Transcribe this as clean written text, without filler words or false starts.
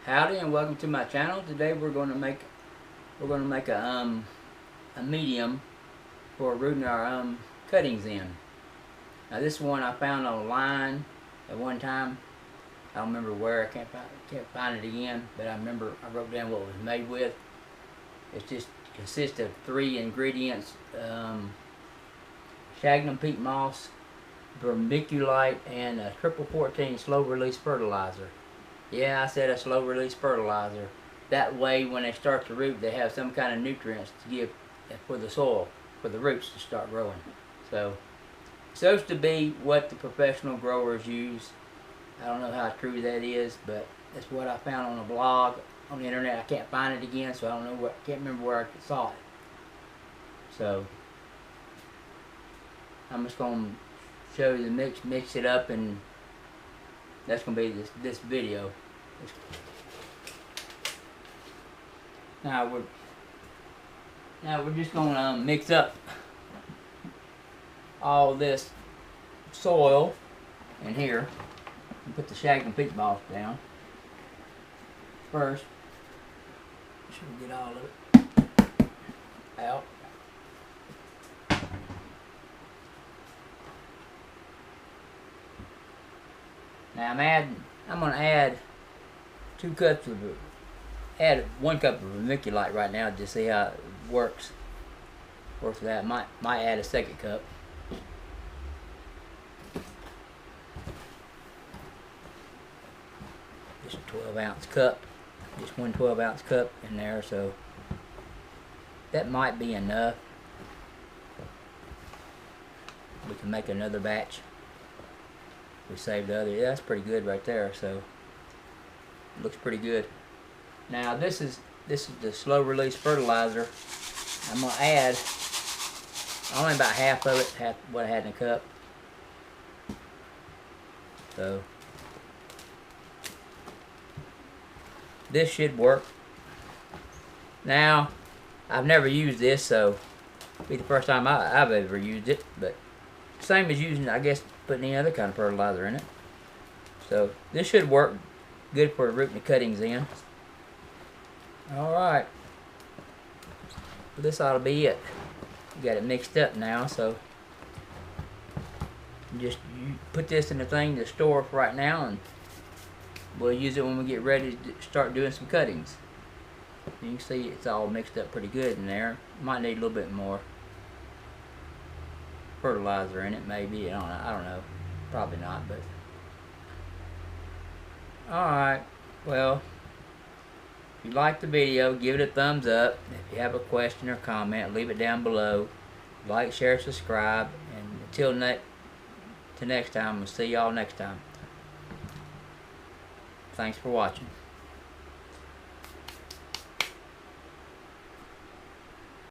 Howdy and welcome to my channel. Today we're going to make a medium for rooting our cuttings in. Now this one I found online at one time. I don't remember where. I can't find it again, but I remember I wrote down what it was made with. It just consists of 3 ingredients: Sphagnum peat moss, vermiculite, and a triple 14 slow release fertilizer. Yeah, I said a slow release fertilizer. That way when they start to root, they have some kind of nutrients to give for the soil, for the roots to start growing. So, it's supposed to be what the professional growers use. I don't know how true that is, but that's what I found on a blog on the internet. I can't find it again, so I don't know I can't remember where I saw it. So, I'm just going to show you the mix it up, and that's going to be this video. Now we're just going to mix up all this soil in here and put the sphagnum peat moss down first. Should we get all of it out? Now I'm going to add 2 cups of add 1 cup of vermiculite right now to see how it works. Works that. Might add a 2nd cup. Just a 12-ounce cup. Just 1 12-ounce cup in there, so that might be enough. We can make another batch. We saved the other. Yeah, that's pretty good right there. So it looks pretty good. Now this is the slow release fertilizer. I'm gonna add only about half of it, half what I had in a cup. So this should work. Now I've never used this, so it'll be the first time I've ever used it. But same as using, I guess, putting any other kind of fertilizer in it. So this should work good for rooting the cuttings in. Alright, well, this ought to be it. You got it mixed up now, so you put this in the thing to store for right now, and we'll use it when we get ready to start doing some cuttings. You can see it's all mixed up pretty good in there. Might need a little bit more fertilizer in it, maybe. I don't know. Probably not, but alright, well, if you like the video, give it a thumbs up. If you have a question or comment, leave it down below. Like, share, subscribe, and until next time, we'll see y'all next time. Thanks for watching.